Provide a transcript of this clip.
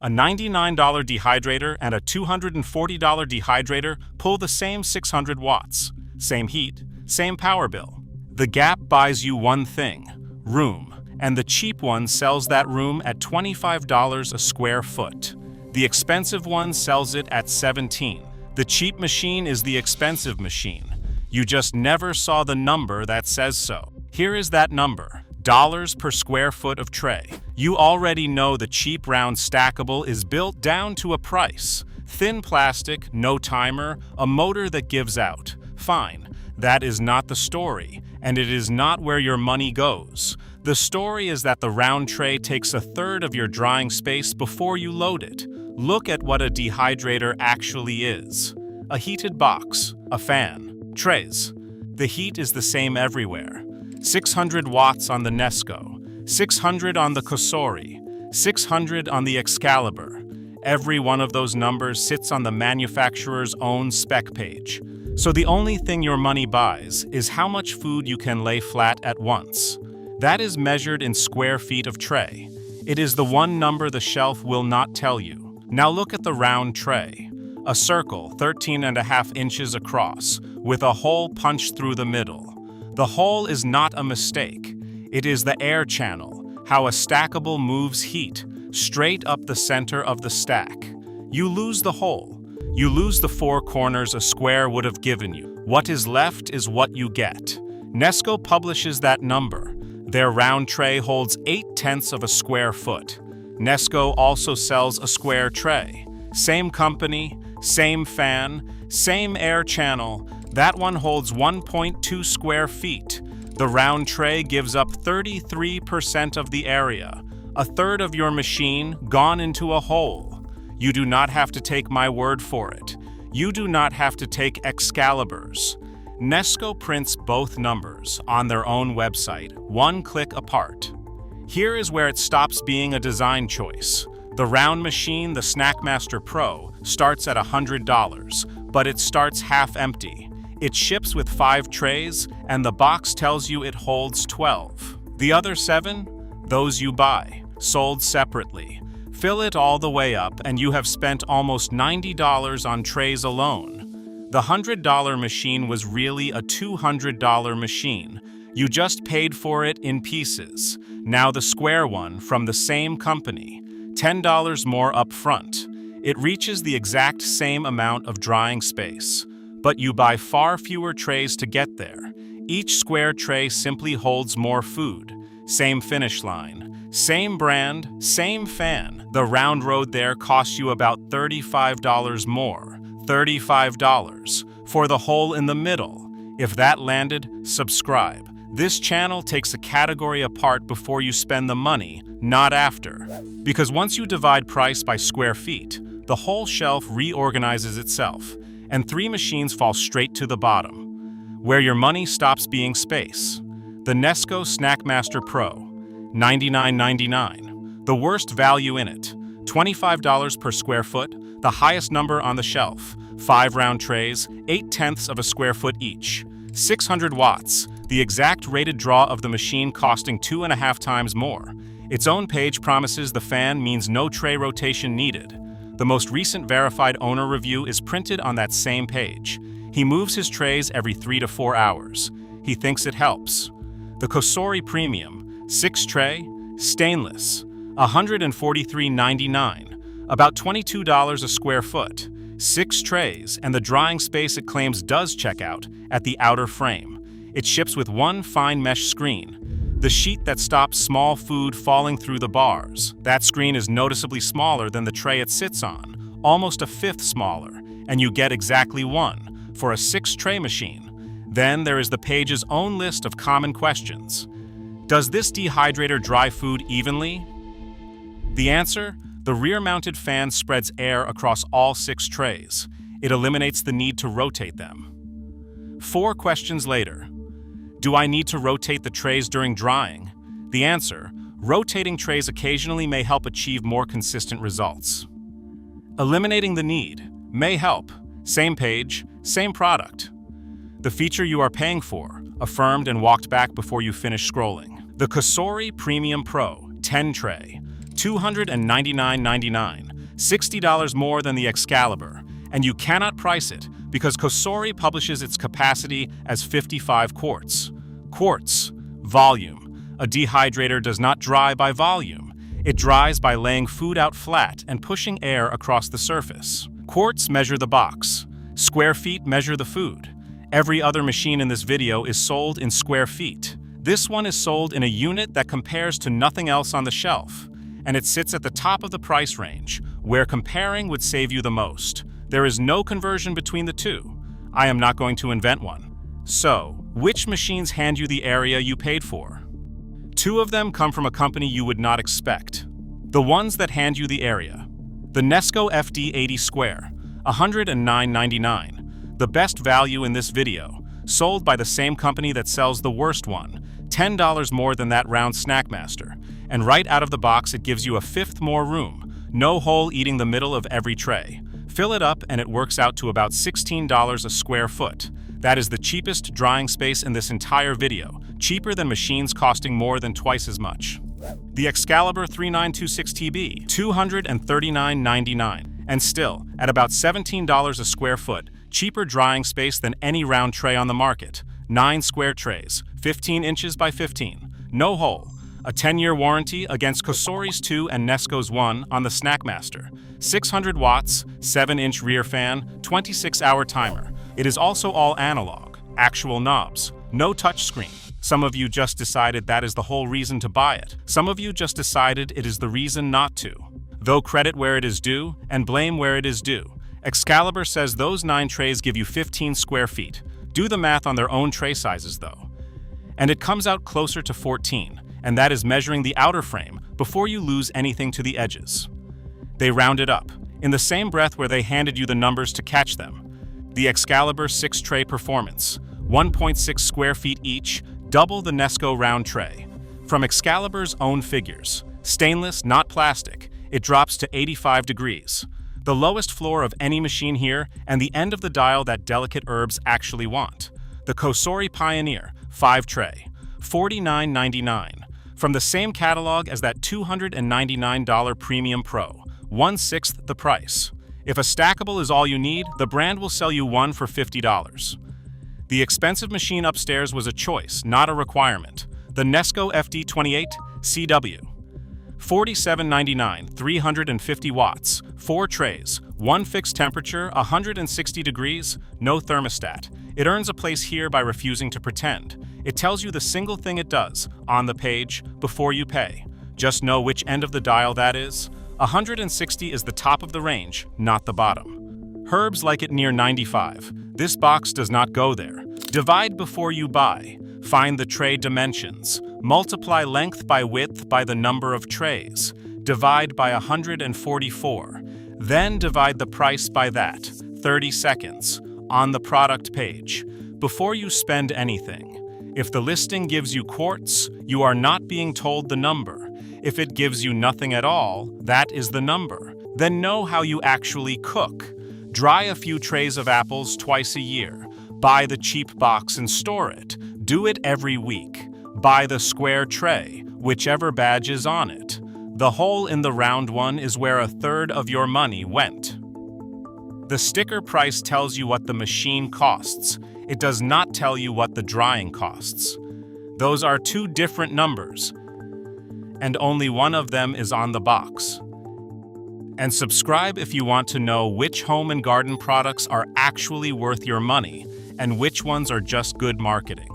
A $99 dehydrator and a $240 dehydrator pull the same 600 watts, same heat, same power bill. The gap buys you one thing, room, and the cheap one sells that room at $25 a square foot. The expensive one sells it at $17. The cheap machine is the expensive machine. You just never saw the number that says so. Here is that number. Dollars per square foot of tray. You already know the cheap round stackable is built down to a price. Thin plastic, no timer, a motor that gives out. Fine. That is not the story, and it is not where your money goes. The story is that the round tray takes a third of your drying space before you load it. Look at what a dehydrator actually is. A heated box, a fan, trays. The heat is the same everywhere. 600 watts on the Nesco, 600 on the Cosori, 600 on the Excalibur. Every one of those numbers sits on the manufacturer's own spec page. So the only thing your money buys is how much food you can lay flat at once. That is measured in square feet of tray. It is the one number the shelf will not tell you. Now look at the round tray. A circle 13.5 inches across, with a hole punched through the middle. The hole is not a mistake. It is the air channel, how a stackable moves heat, straight up the center of the stack. You lose the hole. You lose the 4 corners a square would have given you. What is left is what you get. Nesco publishes that number. Their round tray holds 0.8 of a square foot. Nesco also sells a square tray. Same company, same fan, same air channel. That one holds 1.2 square feet. The round tray gives up 33% of the area. A third of your machine gone into a hole. You do not have to take my word for it. You do not have to take Excaliburs. Nesco prints both numbers on their own website, one click apart. Here is where it stops being a design choice. The round machine, the Snackmaster Pro, starts at $100, but it starts half empty. It ships with 5 trays, and the box tells you it holds 12. The other 7? Those you buy, sold separately. Fill it all the way up, and you have spent almost $90 on trays alone. The $100 machine was really a $200 machine. You just paid for it in pieces. Now the square one from the same company, $10 more up front. It reaches the exact same amount of drying space, but you buy far fewer trays to get there. Each square tray simply holds more food. Same finish line, same brand, same fan. The round road there costs you about $35 more. $35 for the hole in the middle. If that landed, subscribe. This channel takes a category apart before you spend the money, not after. Because once you divide price by square feet, the whole shelf reorganizes itself, and 3 machines fall straight to the bottom, where your money stops being space. The Nesco Snackmaster Pro, $99.99. The worst value in it, $25 per square foot, the highest number on the shelf, 5 round trays, 0.8 of a square foot each, 600 watts, the exact rated draw of the machine costing 2.5 times more. Its own page promises the fan means no tray rotation needed. The most recent verified owner review is printed on that same page. He moves his trays every 3 to 4 hours. He thinks it helps. The Cosori Premium, 6 tray, stainless, $143.99. About $22 a square foot, 6 trays, and the drying space it claims does check out at the outer frame. It ships with 1 fine mesh screen, the sheet that stops small food falling through the bars. That screen is noticeably smaller than the tray it sits on, almost a fifth smaller, and you get exactly 1 for a 6-tray machine. Then there is the page's own list of common questions. Does this dehydrator dry food evenly? The answer? The rear-mounted fan spreads air across all 6 trays. It eliminates the need to rotate them. 4 questions later. Do I need to rotate the trays during drying? The answer, rotating trays occasionally may help achieve more consistent results. Eliminating the need may help. Same page, same product. The feature you are paying for, affirmed and walked back before you finish scrolling. The Cosori Premium Pro 10 tray, $299.99. $60 more than the Excalibur, and you cannot price it because Cosori publishes its capacity as 55 quarts. Quarts, volume. A dehydrator does not dry by volume. It dries by laying food out flat and pushing air across the surface. Quarts measure the box. Square feet measure the food. Every other machine in this video is sold in square feet. This one is sold in a unit that compares to nothing else on the shelf, and it sits at the top of the price range, where comparing would save you the most. There is no conversion between the two. I am not going to invent one. So, which machines hand you the area you paid for? Two of them come from a company you would not expect. The ones that hand you the area. The Nesco FD80 Square, $109.99. The best value in this video, sold by the same company that sells the worst one, $10 more than that round Snackmaster. And right out of the box it gives you a fifth more room, no hole eating the middle of every tray. Fill it up and it works out to about $16 a square foot. That is the cheapest drying space in this entire video, cheaper than machines costing more than twice as much. The Excalibur 3926TB, $239.99. And still, at about $17 a square foot, cheaper drying space than any round tray on the market. 9 square trays, 15 inches by 15, no hole. A 10-year warranty against Cosori's 2 and Nesco's 1 on the Snackmaster. 600 watts, 7-inch rear fan, 26-hour timer. It is also all analog, actual knobs, no touchscreen. Some of you just decided that is the whole reason to buy it. Some of you just decided it is the reason not to. Though credit where it is due and blame where it is due. Excalibur says those 9 trays give you 15 square feet. Do the math on their own tray sizes though. And it comes out closer to 14, and that is measuring the outer frame before you lose anything to the edges. They round it up, in the same breath where they handed you the numbers to catch them. The Excalibur 6-tray performance, 1.6 square feet each, double the Nesco round tray. From Excalibur's own figures, stainless, not plastic, it drops to 85 degrees. The lowest floor of any machine here, and the end of the dial that delicate herbs actually want. The Cosori Pioneer, 5-tray, $49.99. From the same catalog as that $299 Premium Pro, 1/6 the price. If a stackable is all you need, the brand will sell you one for $50. The expensive machine upstairs was a choice, not a requirement. The Nesco FD28 CW. $47.99, 350 watts, 4 trays, 1 fixed temperature, 160 degrees, no thermostat. It earns a place here by refusing to pretend. It tells you the single thing it does, on the page, before you pay. Just know which end of the dial that is. 160 is the top of the range, not the bottom. Herbs like it near 95. This box does not go there. Divide before you buy. Find the tray dimensions. Multiply length by width by the number of trays. Divide by 144. Then divide the price by that, 30 seconds, on the product page, before you spend anything. If the listing gives you quarts, you are not being told the number. If it gives you nothing at all, that is the number. Then know how you actually cook. Dry a few trays of apples twice a year. Buy the cheap box and store it. Do it every week. Buy the square tray, whichever badge is on it. The hole in the round one is where 1/3 of your money went. The sticker price tells you what the machine costs. It does not tell you what the drying costs. Those are two different numbers, and only one of them is on the box. And subscribe if you want to know which home and garden products are actually worth your money and which ones are just good marketing.